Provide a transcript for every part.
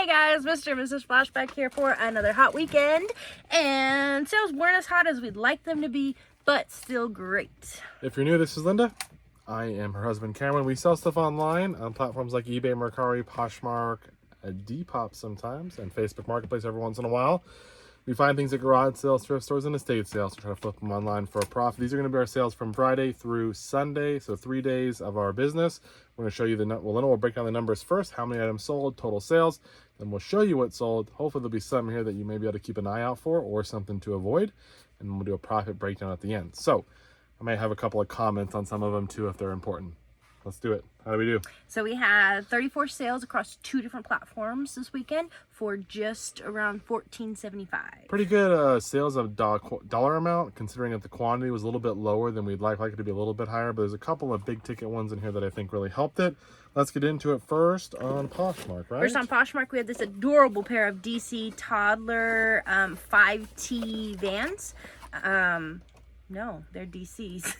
Hey guys, Mr. and Mrs. Flashback here for another hot weekend, and sales weren't as hot as we'd like them to be, but still great. If you're new, this is Linda. I am her husband Cameron. We sell stuff online on platforms like eBay, Mercari, Poshmark, Depop sometimes, and Facebook Marketplace every once in a while. We find things at garage sales, thrift stores, and estate sales to try to flip them online for a profit. These are going to be our sales from Friday through Sunday, so 3 days of our business. We're going to show you we'll break down the numbers first, how many items sold, total sales. Then we'll show you what sold. Hopefully there'll be some here that you may be able to keep an eye out for or something to avoid. And then we'll do a profit breakdown at the end. So I may have a couple of comments on some of them too if they're important. Let's do it. How do we do? So we had 34 sales across 2 different platforms this weekend for just around $14.75. Pretty good sales of dollar amount, considering that the quantity was a little bit lower than we'd like it to be a little bit higher. But there's a couple of big ticket ones in here that I think really helped it. Let's get into it first on Poshmark, right? First on Poshmark, we had this adorable pair of DC toddler 5T Vans. No, they're DCs.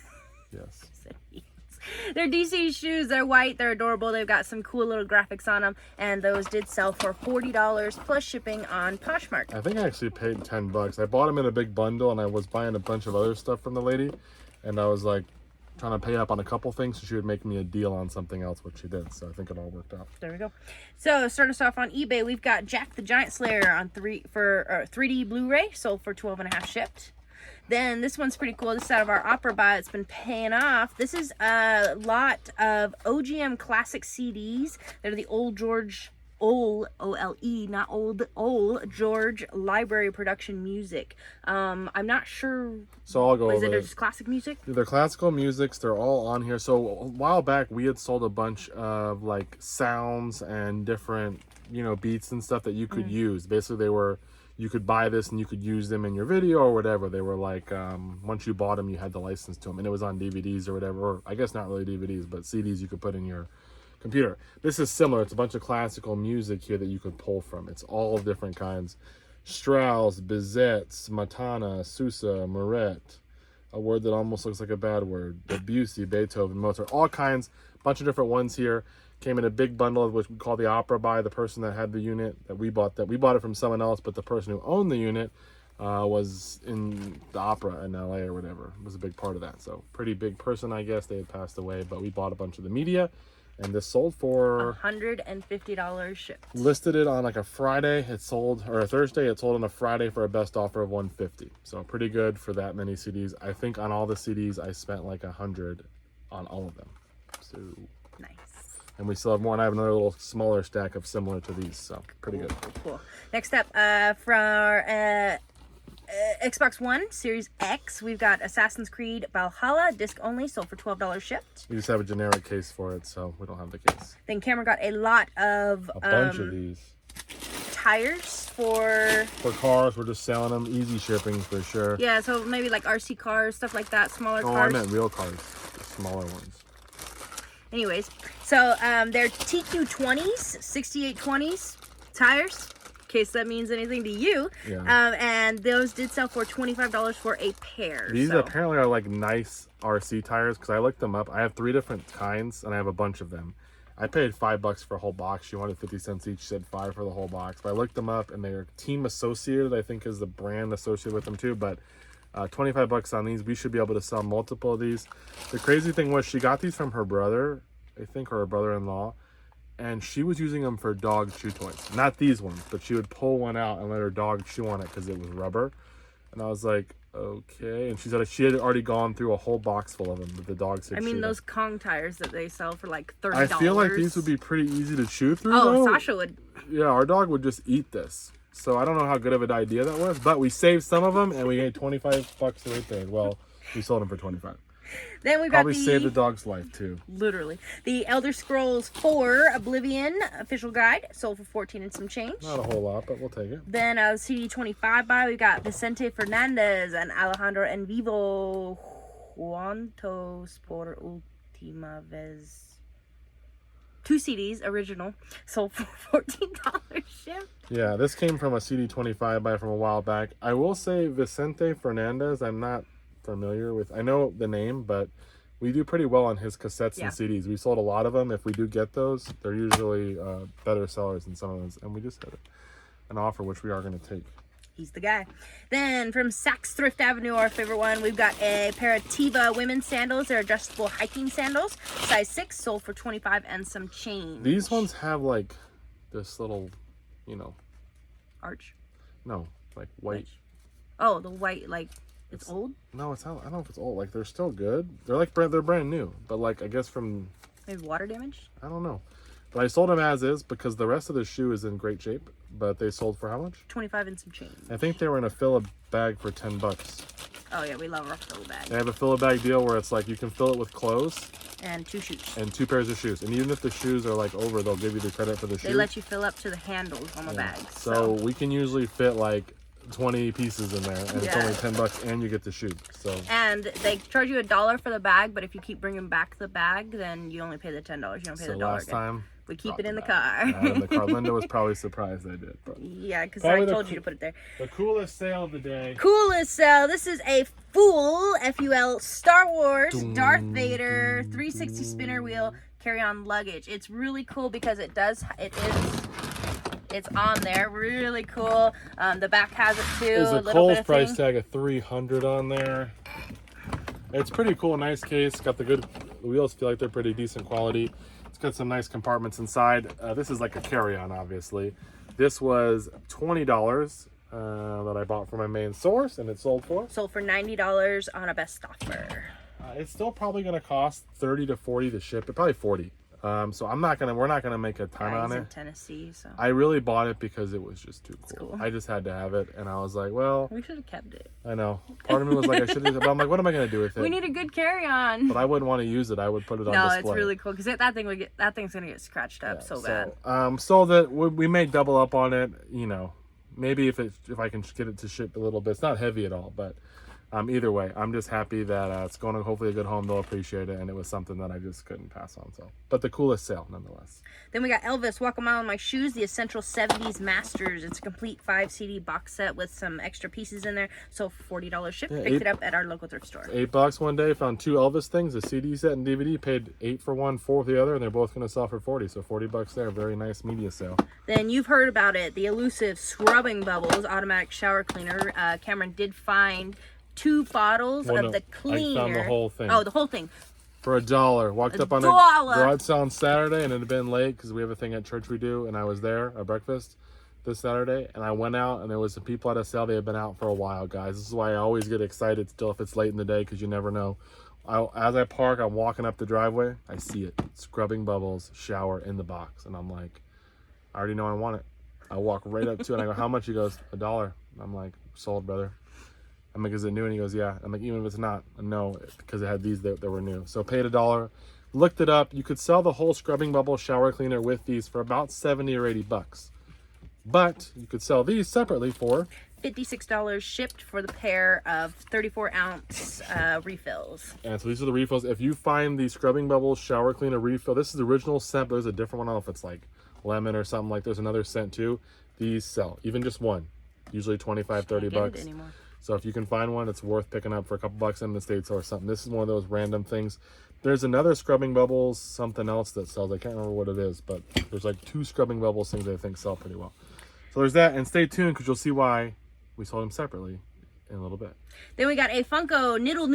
Yes. They're DC shoes. They're white. They're adorable. They've got some cool little graphics on them, and those did sell for $40 plus shipping on Poshmark. I think I actually paid $10. I bought them in a big bundle, and I was buying a bunch of other stuff from the lady, and I was like trying to pay up on a couple things so she would make me a deal on something else, which she did. So I think it all worked out. There we go. So start us off on eBay. We've got Jack the Giant Slayer on 3D Blu-ray, sold for $12.50 shipped. Then this one's pretty cool. This is out of our Opera buy. It's been paying off. This is a lot of OGM classic CDs. They're the old George, O-L-E, not old George library production music. I'm not sure. So I'll go over it. Is it just classic music? They're classical musics. They're all on here. So a while back, we had sold a bunch of like sounds and different, beats and stuff that you could use. Basically, you could buy this and you could use them in your video or whatever. They were like, once you bought them, you had the license to them. And it was on DVDs or whatever. Or I guess not really DVDs, but CDs you could put in your computer. This is similar. It's a bunch of classical music here that you could pull from. It's all different kinds. Strauss, Bizet, Smetana, Sousa, Moret. A word that almost looks like a bad word. Debussy, Beethoven, Mozart. All kinds. Bunch of different ones here. Came in a big bundle of which we call the Opera buy. The person that had the unit that we bought it from someone else, but the person who owned the unit was in the Opera in LA or whatever. It was a big part of that. So pretty big person, I guess. They had passed away, but we bought a bunch of the media, and this sold for $150 shipped. Listed it on like a Friday. It sold, or a Thursday. It sold on a Friday for a best offer of $150. So pretty good for that many CDs. I think on all the CDs I spent like $100 on all of them. So nice. And we still have more, and I have another little smaller stack of similar to these, so pretty good. Cool. Next up, for Xbox One Series X, we've got Assassin's Creed Valhalla, disc only, sold for $12 shipped. We just have a generic case for it, so we don't have the case. Then Cameron got a lot of a bunch of these tires for cars. We're just selling them, easy shipping for sure. Yeah, so maybe like RC cars, stuff like that, smaller cars. Oh, I meant real cars, the smaller ones. Anyways, so they're TQ20s, 6820s tires, in case that means anything to you. Yeah. And those did sell for $25 for a pair. These apparently are like nice RC tires because I looked them up. I have 3 different kinds and I have a bunch of them. I paid $5 for a whole box. She wanted 50 cents each, said $5 for the whole box. But I looked them up and they're Team Associated, I think is the brand associated with them too. But $25 on these. We should be able to sell multiple of these. The crazy thing was she got these from her brother, I think, or her brother-in-law, and she was using them for dog chew toys. Not these ones, but she would pull one out and let her dog chew on it because it was rubber. And I was like, okay. And she said she had already gone through a whole box full of them that the dogs had. I mean, those Kong tires that they sell for like $30. I feel like these would be pretty easy to chew through. Oh, though. Sasha would. Yeah, our dog would just eat this. So I don't know how good of an idea that was, but we saved some of them and we made $25 right there. Well, we sold them for $25. Then we've got saved the dog's life too. Literally. The Elder Scrolls 4 Oblivion official guide, sold for 14 and some change. Not a whole lot, but we'll take it. Then CD25 buy, we got Vicente Fernandez and Alejandro en Vivo Juntos por Última Vez. 2 CDs, original, sold for $14 shipped. Yeah, this came from a CD25 buy from a while back. I will say Vicente Fernandez, I'm not familiar with. I know the name, but We do pretty well on his cassettes Yeah. and CDs. We sold a lot of them. If we do get those, they're usually better sellers than some of those. And we just had an offer, which we are going to take. He's the guy. Then from Saks Thrift Avenue, our favorite one, we've got a pair of Teva women's sandals. They're adjustable hiking sandals. Size 6, sold for $25 and some change. These ones have like this little, you know, Arch. no, like white. Oh, the white, like, it's old? No, it's not. I don't know if it's old. Like, they're still good. They're like they're brand new. But like, I guess from, Maybe water damage? I don't know. But I sold them as is because the rest of the shoe is in great shape. But they sold for how much? $25 and some change. I think they were in a fill a bag for $10. Oh, yeah, we love our fill bag. They have a fill a bag deal where it's like you can fill it with clothes And 2 shoes. and 2 pairs of shoes. And even if the shoes are like over, they'll give you the credit for the shoe. They let you fill up to the handles on the bags. So we can usually fit like 20 pieces in there, and it's Yeah. only $10, and you get the shoe. So And they charge you $1 for the bag, but if you keep bringing back the bag, then you only pay the $10. You don't pay the $1 last again. time We keep dropped it in the bag. car. Out in the car. Linda was probably surprised I did. But Yeah, because Probably I the told you to put it there. the coolest sale of the day. Coolest sell. This is a full FUL Star Wars Darth Vader 360 spinner wheel carry-on luggage. It's really cool because it's on there. Really cool. The back has it too. There's a little Kohl's bit of price thing. tag of $300 on there. It's pretty cool, nice case. Got the good wheels. Feel like they're pretty decent quality. It's got some nice compartments inside. This is like a carry-on, obviously. This was $20 that I bought from my main source, and it sold for. Sold for $90 on a best offer. It's still probably going to cost $30 to $40 to ship it, probably $40. So we're not gonna make a ton Yeah, on he's it. in Tennessee, so I really bought it because it was just too cool. cool. I just had to have it, and I was like, well, we should have kept it. I know. Part of me was like, I should have, but I'm like, what am I gonna do with it? We need a good carry-on. But I wouldn't want to use it. I would put it on No, display. it's really cool because that thing's gonna get scratched up so bad. So that we may double up on it. You know, maybe if I can get it to ship a little bit. It's not heavy at all, but either way, I'm just happy that it's going to hopefully a good home. They'll appreciate it, and it was something that I just couldn't pass on. So, but the coolest sale nonetheless. Then we got Elvis Walk a Mile in My Shoes, the Essential 70s Masters. It's a complete 5 CD box set with some extra pieces in there. So for $40 shipped. Yeah, Picked it up at our local thrift store. $8 one day. Found 2 Elvis things, a CD set and DVD. Paid $8 for one, $4 for the other, and they're both going to sell for $40. So $40 there. Very nice media sale. Then you've heard about it, the elusive Scrubbing Bubbles automatic shower cleaner. Cameron did find 2 bottles of the cleaner. I found the whole thing. Oh, the whole thing. For $1. Walked up on a $1. garage sale on Saturday, and it had been late because we have a thing at church we do, and I was there at breakfast this Saturday, and I went out, and there was some people at a sale. They had been out for a while, guys. This is why I always get excited still if it's late in the day because you never know. As I park, I'm walking up the driveway. I see it. Scrubbing Bubbles shower in the box, and I'm like, I already know I want it. I walk right up to it, and I go, how much? He goes, $1. I'm like, sold, brother. I'm like, is it new? And he goes, yeah. I'm like, even if it's not, no, because it had these that were new. So paid $1. Looked it up. You could sell the whole Scrubbing Bubble shower cleaner with these for about $70 or $80. But you could sell these separately for $56 shipped for the pair of 34-ounce refills. And so these are the refills. If you find the Scrubbing Bubble shower cleaner refill, this is the original scent, but there's a different one. I don't know if it's like lemon or something like. There's another scent too. These sell, even just one, usually $25, $30 bucks. Anymore. So if you can find one, it's worth picking up for a couple bucks in the States or something. This is one of those random things. There's another Scrubbing Bubbles, something else that sells. I can't remember what it is, but there's like 2 Scrubbing Bubbles things I think sell pretty well. So there's that, and stay tuned because you'll see why we sold them separately in a little bit. Then we got a Funko Niddle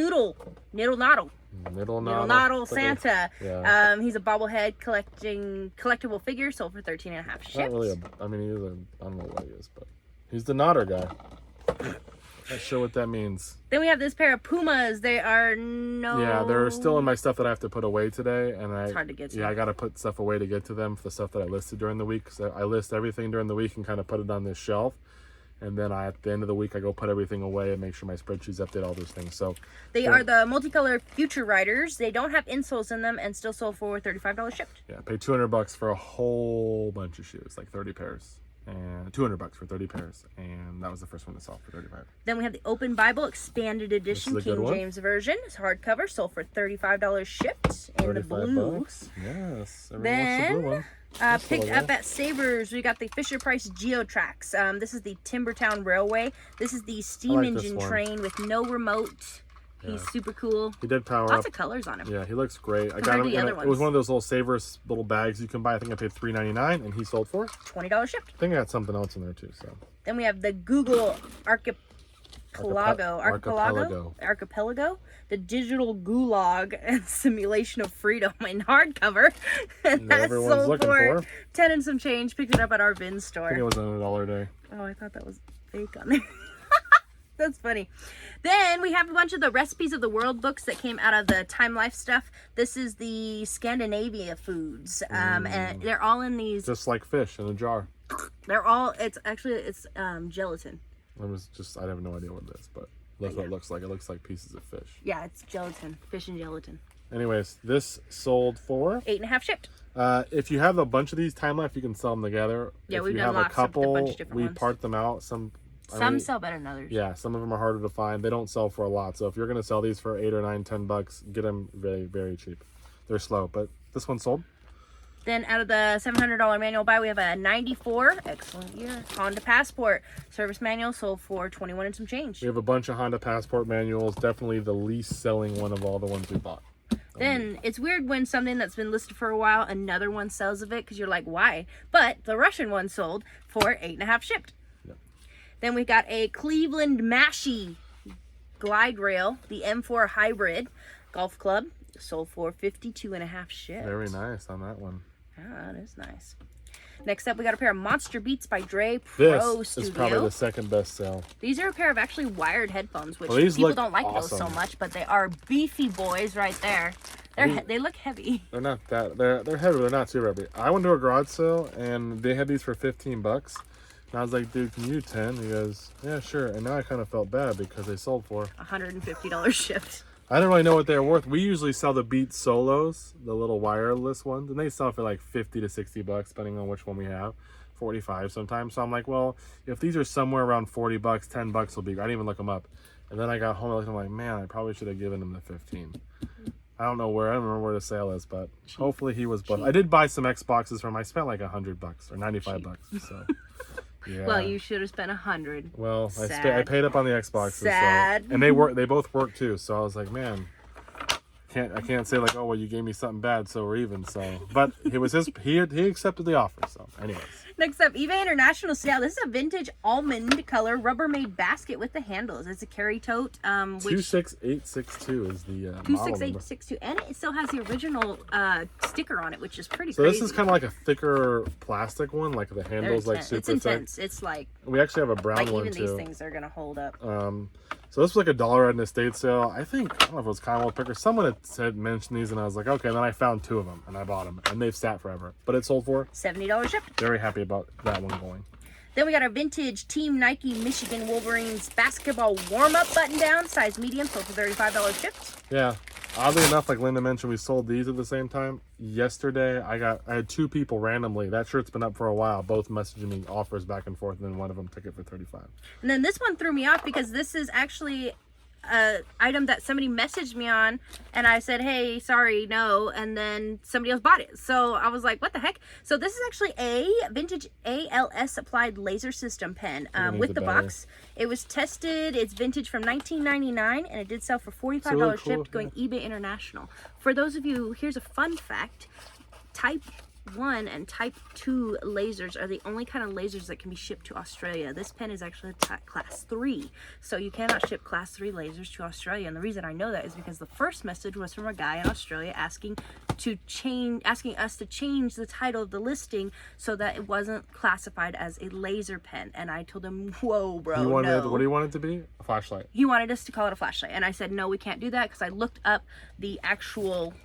Noddle Santa. Yeah. He's a bobblehead collectible figure, sold for $13.50 shipped. Not really I don't know what he is, but he's the Nodder guy. Not sure what that means. Then we have this pair of Pumas. They are Yeah, they're still in my stuff that I have to put away today, and it's hard to get to. Yeah, I got to put stuff away to get to them for the stuff that I listed during the week. So I list everything during the week and kind of put it on this shelf, and then at the end of the week I go put everything away and make sure my spreadsheets update all those things. So they are the multicolor Future Riders. They don't have insoles in them and still sold for $35 shipped. Yeah, paid $200 for a whole bunch of shoes, like 30 pairs. And $200 for 30 pairs, and that was the first one to sell for $35. Then we have the Open Bible Expanded Edition King James Version. It's hardcover, sold for $35 shipped in the blue. $35. Yes. Then picked up at Savers, we got the Fisher Price Geotrax. This is the Timbertown Railway. This is the steam engine train with no remote. He's super cool. He did power Lots up. of colors on him. Yeah, he looks great. I Compared got to him. the In other it was ones. one of those little savers little bags you can buy. I think I paid $3.99, and he sold for $20 shipped. I think I got something else in there too. So Then we have the Google Archipelago, the digital gulag and simulation of freedom in hardcover. And that's everyone's sold looking for for. 10 and some change. Picked it up at our bin I store. think it was $1 a day. Oh, I thought that was fake on there. That's funny. Then we have a bunch of the recipes of the world books that came out of the Time Life stuff. This is the Scandinavia foods, and they're all in these. Just like fish in a jar. They're all. It's gelatin. I have no idea what it is, but that's what it looks like. It looks like pieces of fish. Yeah, it's gelatin, fish and gelatin. Anyways, this sold for 8.5 shipped. If you have a bunch of these Time Life, you can sell them together. Yeah, if we've you done have lots a of couple, bunch of different we ones. part them out. Some Sell better than others. Yeah, some of them are harder to find. They don't sell for a lot. So if you're gonna sell these for $8 or $9, $10, get them very, very cheap. They're slow, but this one sold. Then out of the $700 manual buy, we have a 94, excellent year, Honda Passport. Service manual sold for 21 and some change. We have a bunch of Honda Passport manuals. Definitely the least selling one of all the ones we bought. Then it's weird when something that's been listed for a while, another one sells of it because you're like, why? But the Russian one sold for 8.5 shipped. Yep. Then we got a Cleveland Mashie glide rail, the M4 Hybrid Golf Club, sold for 52.5 shipped. Very nice on that one. Ah, that is nice. Next up, we got a pair of Monster Beats by Dre Pro This Studio. is probably the second best sell. These are a pair of actually wired headphones, which These people look don't like those so awesome. much, but they are beefy boys right there. They look heavy. They're not that. They're heavy. They're not too heavy. I went to a garage sale and they had these for $15. And I was like, dude, can you do 10? He goes, yeah, sure. And now I kind of felt bad because they sold for $150 shipped. I didn't really know what they were worth. We usually sell the Beats Solos, the little wireless ones, and they sell for like $50 to $60, depending on which one we have. 45 sometimes. So I'm like, well, if these are somewhere around $40, $10 will be. I didn't even look them up. And then I got home and I'm like, man, I probably should have given him the 15. I don't remember where the sale is, but hopefully he was blessed. I did buy some Xboxes from him. I spent like $100 or $95. So yeah. Well, you should have spent $100. Well, Sad. I paid up on the Xboxes. Sad. So, and they both work too. So I was like, man, I can't say like, oh well, you gave me something bad, so we're even. So, but it was he accepted the offer. So, anyways. Next up, eBay International Sale. This is a vintage almond color Rubbermaid basket with the handles. It's a carry tote. 26862 is the model number. 26862, and it still has the original sticker on it, which is pretty So crazy. this is kind of like a thicker plastic one, like the handles like super It's intense. thick. It's like We actually have a brown like one even too. these things are gonna hold up. So this was like $1 at an estate sale. I don't know if it was Commonwealth Picker. Someone had mentioned these, and I was like, okay. And then I found 2 of them, and I bought them, and they've sat forever. But it sold for $70 shipped. very happy about that one going. Then we got our vintage Team Nike Michigan Wolverines basketball warm-up button-down, size medium, sold for $35 shipped. Yeah. Oddly enough, like Linda mentioned, we sold these at the same time. Yesterday, I had 2 people randomly. That shirt's been up for a while. Both messaging me offers back and forth, and then one of them took it for $35. And then this one threw me off because this is actually a item that somebody messaged me on, and I said, hey, sorry, no, and then somebody else bought it. So I was like, what the heck? So this is actually a vintage ALS applied laser system pen with the box. It was tested. It's vintage from 1999, and it did sell for $45 really cool, shipped, going eBay International. For those of you, here's a fun fact. Type 1 and Type 2 lasers are the only kind of lasers that can be shipped to Australia. This pen is actually class 3, so you cannot ship class 3 lasers to Australia. And the reason I know that is because the first message was from a guy in Australia asking us to change the title of the listing so that it wasn't classified as a laser pen. And I told him, whoa, bro, no. What do you want it to be? A flashlight. He wanted us to call it a flashlight, and I said, no, we can't do that, because I looked up the actual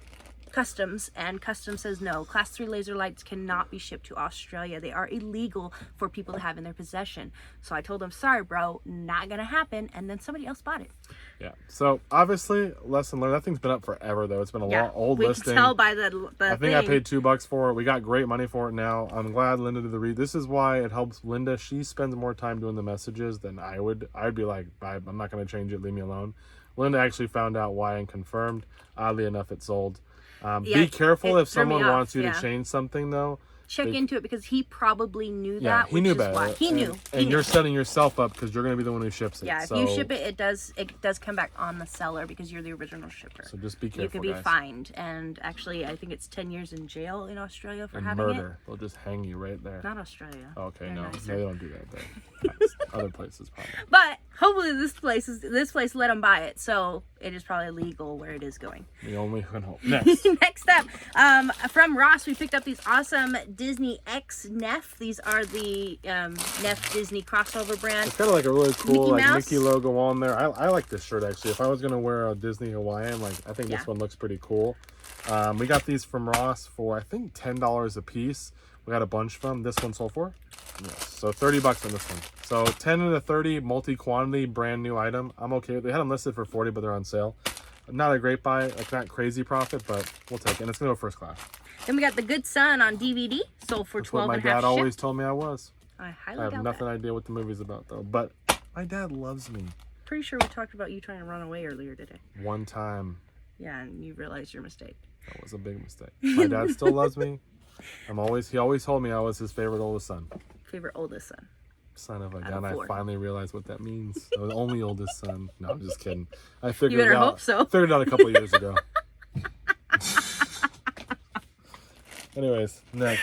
customs, and customs says no, class 3 laser lights cannot be shipped to Australia. They are illegal for people to have in their possession. So I told him, sorry bro, not gonna happen. And then somebody else bought it. Yeah, so obviously lesson learned. That thing's been up forever though. It's been a old listing. We can tell by the I think I paid $2 for it. We got great money for it now. I'm glad Linda did the read. This is why it helps Linda. She spends more time doing the messages than I would. I'd be like, I'm not going to change it. Leave me alone. Linda actually found out why and confirmed. Oddly enough, it sold. Be careful if someone wants you to change something though. check into it because he probably knew Yeah, that. he knew which is better. why. He knew. And you're setting yourself up because you're going to be the one who ships it. Yeah, if so, you ship it, it does come back on the seller because you're the original shipper. So just be careful, you could be guys. fined, and actually, I think it's 10 years in jail in Australia for And having murder. They'll just hang you right there. Not Australia. Okay, They're no, nicer. they don't do that there. Other places probably. But hopefully, this place let them buy it, so it is probably legal where it is going. We only can hope. Next. Next up, from Ross, we picked up these awesome Disney X Neff. These are the Neff Disney crossover brand. It's kind of like a really cool Mickey Mouse. Mickey logo on there. I like this shirt actually. If I was gonna wear a Disney Hawaiian, like I think this one looks pretty cool. We got these from Ross for I think $10 a piece. We got a bunch from this one sold for. Yes, so $30 on this one. So 10 and a 30 multi-quantity brand new item. I'm okay. They had them listed for 40, but they're on sale. Not a great buy, like not crazy profit, but we'll take it. And it's gonna go first class. Then we got The Good Son on DVD, sold for That's what 12 my and a half dad always shipped. told me I was. I highly I have doubt nothing that. idea what the movie's about though. But my dad loves me. Pretty sure we talked about you trying to run away earlier today. One time. Yeah, and you realized your mistake. That was a big mistake. My dad still loves me. He always told me I was his favorite oldest son. Favorite oldest son. Son of a Out gun. of I 4. finally realized what that means. I was the only oldest son. No, I'm just kidding. I figured You better it out. hope so. Figured it out a couple years ago. Anyways, next.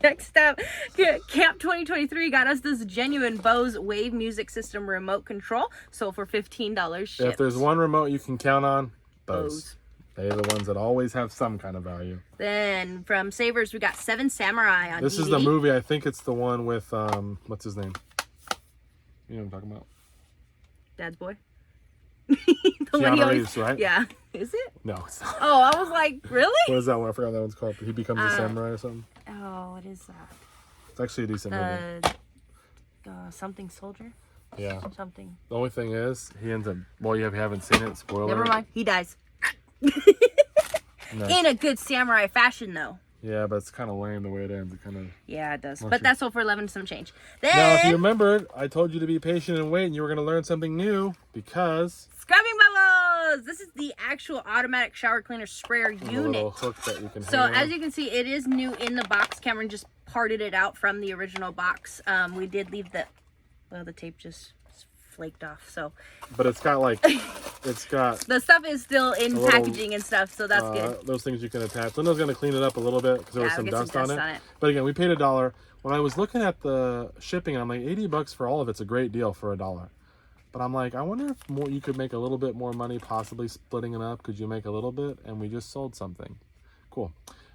Next up, Camp 2023 got us this genuine Bose Wave Music System remote control, sold for $15 shipped. If there's one remote you can count on, Bose. Bose. They're the ones that always have some kind of value. Then from Savers, we got Seven Samurai on This DVD. is the movie. I think it's the one with what's his name? You know what I'm talking about? Dad's Boy. The one he Keanu always- Reeves, right? Yeah. Is it? No, it's not. Oh, I was like, really? What is that one? I forgot what that one's called. He becomes a samurai or something. Oh, what is that? It's actually a decent movie. Something soldier? Yeah. Something. The only thing is, he ends up. Well, you haven't seen it. Spoiler. Never mind. He dies. No. In a good samurai fashion, though. Yeah, but it's kind of lame the way it ends. It kind of. Yeah, it does. Well, But sure. that's all for 11 some change. Now, if you Then, remembered, I told you to be patient and wait, and you were going to learn something new because scrubbing bubbles. This is the actual automatic shower cleaner sprayer of the unit. little hook that you can. So hang as on. you can see, it is new in the box. Cameron just parted it out from the original box. We did leave the tape just flaked off. So But it's got like, it's got the stuff is still in little, packaging and stuff. So that's good. those things you can attach. Linda's going to clean it up a little bit because there was Yeah, some get some dust on dust it. on it. But again, we paid $1. When I was looking at the shipping, I'm like, $80 for all of it's a great deal for $1. But I'm like, I wonder if you could make a little bit more money, possibly splitting it up. Could you make a little bit? And we just sold something. Cool.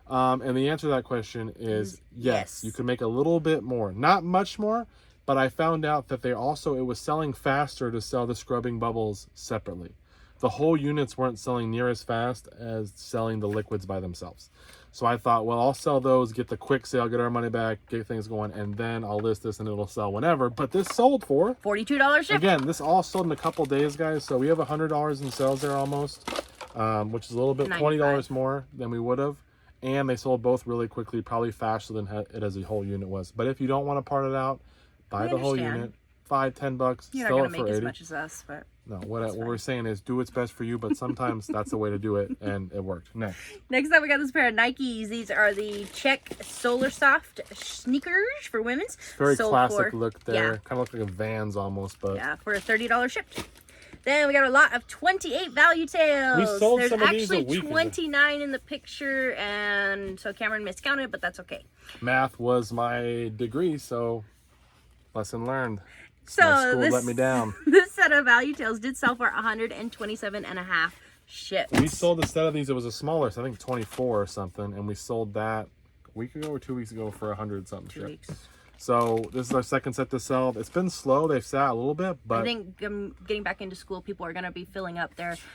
And the answer to that question is yes. yes. You could make a little bit more, not much more. But I found out that it was selling faster to sell the scrubbing bubbles separately. The whole units weren't selling near as fast as selling the liquids by themselves. So I thought, well, I'll sell those, get the quick sale, get our money back, get things going, and then I'll list this and it'll sell whenever. But this sold for $42 ship. again, this all sold in a couple days, guys. So we have $100 in sales there almost, which is a little bit $20 more than we would have. And they sold both really quickly, probably faster than it as a whole unit was. But if you don't want to part it out, buy the whole unit, $5-10, You're not sell gonna it for make as $80. much as us, but No, what we're saying is do what's best for you, but sometimes that's the way to do it, and it worked. Next. next up we got this pair of Nikes. These are the Check Solar Soft sneakers for women's. Very Sold classic for- look there. Yeah. Kind of look like a Vans almost, but Yeah, for $30 shipped. Then we got a lot of 28 value tails. We sold There's some of these a actually week ago. 29 in the picture, and so Cameron miscounted, but that's okay. math was my degree, so lesson learned. So My school this, let me down. This set of value tails did sell for 127 and a half shipped. We sold a set of these. It was a smaller, so I think 24 or something, and we sold that a week ago or 2 weeks ago for 100 something. 2 weeks. So this is our second set to sell. It's been slow. They've sat a little bit, but I think getting back into school, people are going to be filling up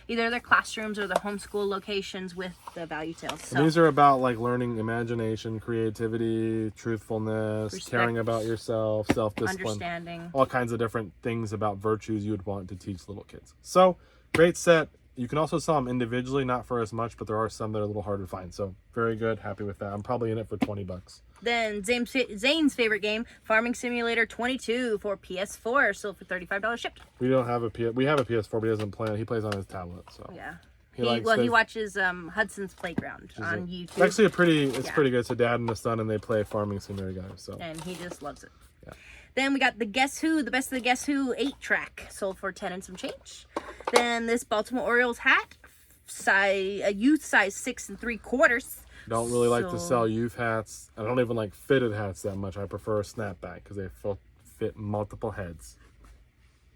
either their classrooms or their homeschool locations with the value tails. So these are about like learning imagination, creativity, truthfulness, Respect. caring about yourself, self-discipline, understanding. all kinds of different things about virtues you would want to teach little kids. So great set. You can also sell them individually, not for as much, but there are some that are a little harder to find. So very good. Happy with that. I'm probably in it for $20. Then Zane's favorite game, Farming Simulator 22 for PS4, sold for $35 shipped. We don't have we have a PS4, but he doesn't play it. He plays on his tablet. So Yeah. He watches Hudson's Playground on YouTube. It's actually pretty good. It's a dad and a son, and they play farming simulator together. So. And he just loves it. Yeah. Then we got the Guess Who, the Best of the Guess Who 8-track, sold for 10 and some change. Then this Baltimore Orioles hat, a youth size 6 3/4. Don't really like to sell youth hats. I don't even like fitted hats that much. I prefer a snapback because they fit multiple heads.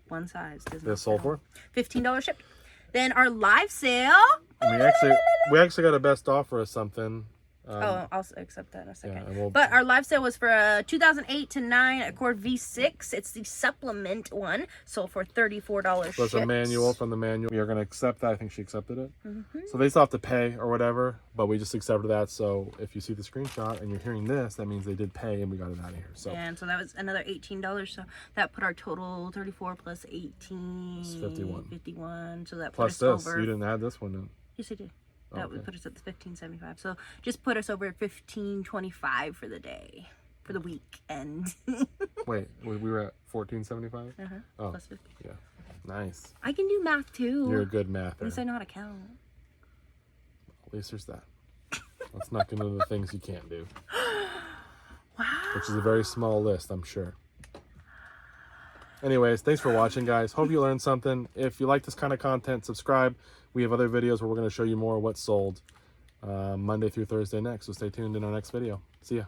One size. They're sold for $15 shipped. Then our live sale. We actually got a best offer of something. I'll accept that in a second. Yeah, but our live sale was for a 2008 to 9 Accord V6. It's the supplement one, sold for $34. So it's a manual from the manual. We are going to accept that. I think she accepted it. So they still have to pay or whatever, but we just accepted that. So if you see the screenshot and you're hearing this, that means they did pay and we got it out of here. So and so that was another $18. So that put our total 34 plus 18, 51. So that plus put us this. over. You didn't add this one in. Yes, I did. That would put us at the $15.75. So just put us over at $15.25 for the day, for the weekend. Wait, we were at $14.75. Oh, plus 50. Yeah, nice. I can do math too. You're a good mather. At least I know how to count. At least there's that. Let's not get into the things you can't do. Wow. Which is a very small list, I'm sure. Anyways, thanks for watching, guys. Hope you learned something. If you like this kind of content, subscribe. We have other videos where we're going to show you more of what's sold Monday through Thursday next. So stay tuned in our next video. See ya.